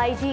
IG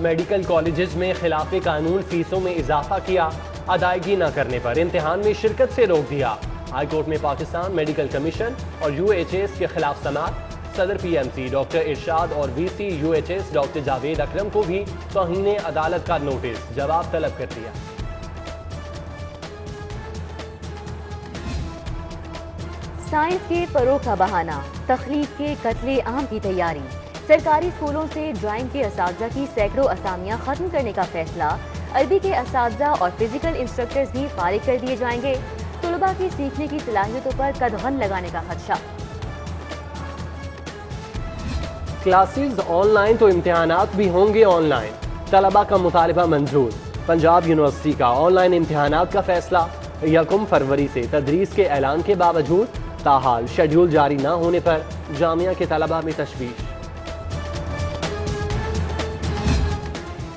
medical colleges میں خلاف قانون فیسوں میں اضافہ کیا، ادائیگی نہ کرنے پر امتحان میں شرکت سے روک دیا۔ ہائی کورٹ میں پاکستان میڈیکل کمیشن اور UHS کے خلاف سماعت، صدر PMC ڈاکٹر ارشاد اور VC UHS ڈاکٹر جاوید اکرم کو بھی توہین عدالت کا نوٹس، جواب طلب کر دیا۔ سائنس کے فروغ کا بہانہ، تخلیق کے قتل عام کی تیاری، سرکاری اسکولوں سے ڈرائنگ کے اساتذہ کی سینکڑوں اسامیاں ختم کرنے کا فیصلہ، عربی کے اساتذہ اور فزیکل انسٹرکٹرز بھی فارغ کر دیے جائیں گے، طلباء کی سیکھنے کی صلاحیتوں پر قدغن لگانے کا خدشہ۔ کلاسز آن لائن تو امتحانات بھی ہوں گے آن لائن، طلباء کا مطالبہ منظور، پنجاب یونیورسٹی کا آن لائن امتحانات کا فیصلہ، 1 فروری سے تدریس کے اعلان کے باوجود تاحال شیڈیول جاری نہ ہونے پر جامعہ کے طلباء میں تشویش۔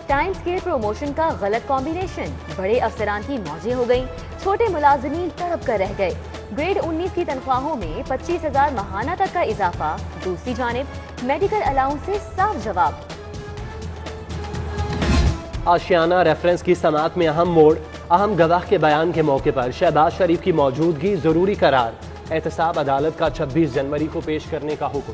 ٹائمز کے پروموشن کا غلط کمبینیشن، بڑے افسران کی موجیں ہو گئیں، چھوٹے ملازمین تڑپ کر رہ گئے، گریڈ 19 کی تنخواہوں میں 25,000 ماہانہ تک کا اضافہ، دوسری جانب میڈیکل الاؤنس سے صاف جواب۔ آشیانہ ریفرنس کی سماعت میں اہم موڑ، اہم گواہ کے بیان کے موقع پر شہباز شریف کی موجودگی ضروری قرار، احتساب عدالت کا 26 جنوری کو پیش کرنے کا حکم۔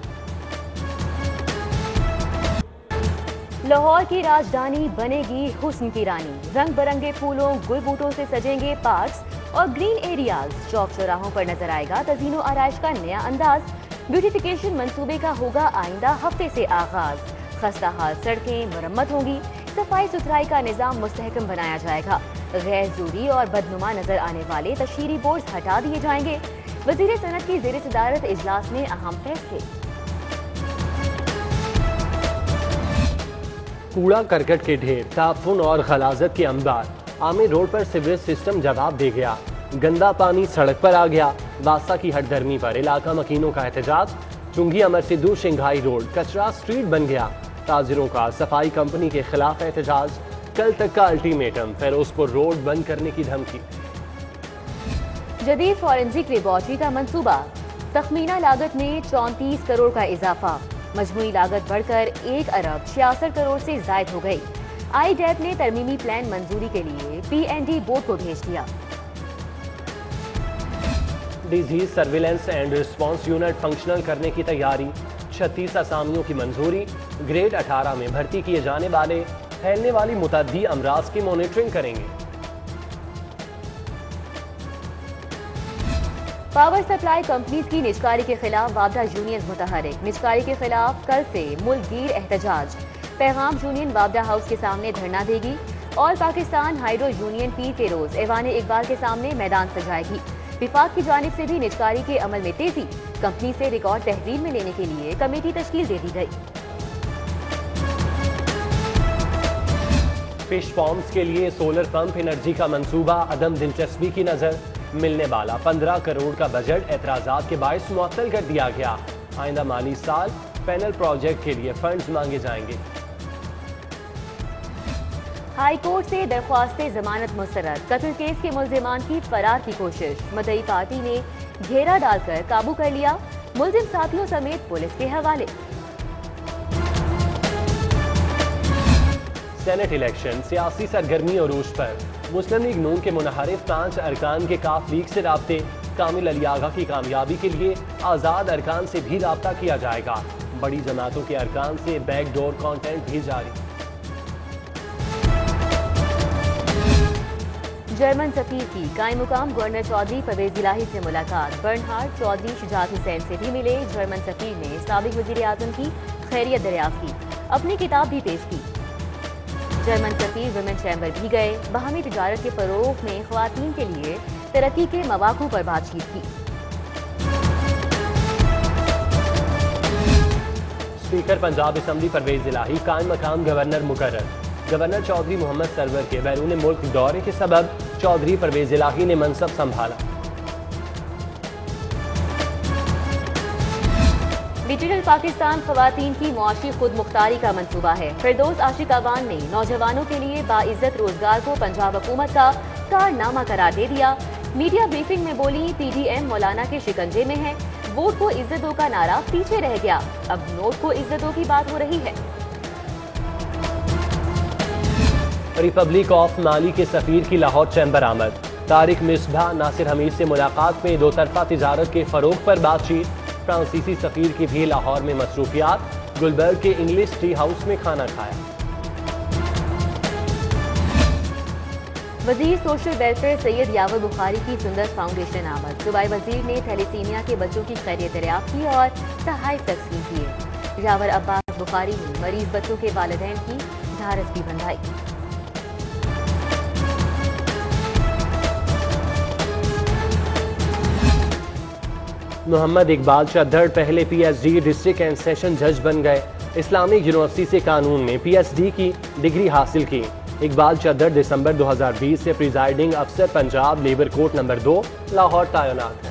لاہور کی راجدھانی بنے گی حسن کی رانی، رنگ برنگے پھولوں گل بوٹوں سے سجیں گے پارکس اور گرین ایریاز، چوک چوراہوں پر نظر آئے گا تزئین و آرائش کا نیا انداز، بیوٹیفیکیشن منصوبے کا ہوگا آئندہ ہفتے سے آغاز، خستہ حال سڑکیں مرمت ہوں گی، صفائی ستھرائی کا نظام مستحکم بنایا جائے گا، غیر ضروری اور بدنما نظر آنے والے تشہیری بورڈز ہٹا دیے جائیں گے، وزیر صنعت کی زیر صدارت اجلاس میں اہم فیصلے۔ کوڑا کرکٹ کے ڈھیر، تعفن اور غلاظت کے انبار، عامر روڈ پر سیوریج سسٹم جواب دے گیا، گندا پانی سڑک پر آ گیا، واسطہ کی ہٹ دھرمی پر علاقہ مکینوں کا احتجاج، چنگی امر سدھو شنگھائی روڈ کچرا سٹریٹ بن گیا، تاجروں کا صفائی کمپنی کے خلاف احتجاج، کل تک کا الٹیمیٹم، فیروز پور روڈ بند کرنے کی دھمکی۔ جدید فورنزک لیبارٹری کا منصوبہ، تخمینہ لاگت میں 34 کروڑ کا اضافہ، مجموعی لاگت بڑھ کر 1 ارب 66 کروڑ سے زائد ہو گئی، آئی ڈیپ نے ترمیمی پلان منظوری کے لیے PND بورڈ کو بھیج دیا۔ Disease surveillance and response unit functional کرنے کی تیاری، 36 اسامیوں کی منظوری، گریڈ 18 میں بھرتی کیے جانے والے پھیلنے والی متعدی امراض کی مانیٹرنگ کریں گے۔ پاور سپلائی کمپنیز کی نجکاری کے خلاف وابڈہ یونینز متحرک، نجکاری کے خلاف کل سے ملک گیر احتجاج، پیغام یونین وابڈہ ہاؤس کے سامنے دھرنا دے گی اور پاکستان ہائیڈرو یونین پیر کے روز ایوان اقبال کے سامنے میدان سجائے گی۔ وفاق کی جانب سے بھی نجکاری کے عمل میں تیزی، کمپنی سے ریکارڈ تحویل میں لینے کے لیے کمیٹی تشکیل دے دی گئی۔ فش فارمز کے لیے سولر پمپ انرجی کا منصوبہ عدم دلچسپی کی نظر، ملنے والا 15 کروڑ کا بجٹ اعتراضات کے باعث معطل کر دیا گیا، آئندہ مالی سال پینل پروجیکٹ کے لیے فنڈز مانگے جائیں گے۔ ہائی کورٹ سے درخواست ضمانت مسترد، قتل کیس کے ملزمان کی فرار کی کوشش، مدعی پارٹی نے گھیرا ڈال کر قابو کر لیا، ملزم ساتھیوں سمیت پولیس کے حوالے۔ سینٹ الیکشن، سیاسی سرگرمی عروج پر، مسلم لیگ نون کے منحرف 5 ارکان کے کاف لیگ سے رابطے، کامل علی آغا کی کامیابی کے لیے آزاد ارکان سے بھی رابطہ کیا جائے گا، بڑی جماعتوں کے ارکان سے بیک ڈور کانٹینٹ بھی جاری۔ جرمن سفیر کی قائم مقام گورنر چودھری پرویز الہی سے ملاقات، برنہارڈ چودھری شجاعت حسین سے بھی ملے، جرمن سفیر نے سابق وزیر اعظم کی خیریت دریافت کی، اپنی کتاب بھی پیش کی۔ جرمن سفیر ویمن چیمبر بھی گئے، باہمی تجارت کے فروغ میں خواتین کے لیے ترقی کے مواقع پر بات چیت کی۔ اسپیکر پنجاب اسمبلی پرویز الہی قائم مقام گورنر مقرر، گورنر چودھری محمد سرور کے بیرون ملک دورے کے سبب چودھری پرویز الہی نے منصب سنبھالا۔ ڈیجیٹل پاکستان خواتین کی معاشی خود مختاری کا منصوبہ ہے، فردوس عاشق اعوان نے نوجوانوں کے لیے باعزت روزگار کو پنجاب حکومت کا کارنامہ قرار دے دیا، میڈیا بریفنگ میں بولی PDM مولانا کے شکنجے میں ہے، ووٹ کو عزت دو کا نعرہ پیچھے رہ گیا، اب نوٹ کو عزت دو کی بات ہو رہی ہے۔ ریپبلک آف مالی کے سفیر کی لاہور چیمبر آمد. طارق مصباح ناصر حمید سے ملاقات میں دو طرفہ تجارت کے فروغ پر بات چیت. فرانسیسی سفیر کی بھی لاہور میں مصروفیات. گلبرگ کے انگلش ٹی ہاؤس میں کھانا کھایا. وزیر سوشل ویلفیئر سید یاور بخاری کی سندر فاؤنڈیشن آمد. صوبائی وزیر نے تھیلیسیمیا کے بچوں کی خیریت دریافت کی اور تحائف تقسیم کیے. یاور عباس بخاری نے مریض بچوں کے والدین کی ڈھارس بھی بندھائی. محمد اقبال چدھر پہلے P H D district and session جج بن گئے. اسلامک یونیورسٹی سے قانون میں پی ایچ ڈی کی ڈگری حاصل کی. اقبال چدھر دسمبر 2020 سے پریزائڈنگ افسر Punjab labour court number 2 Lahore تعینات ہیں.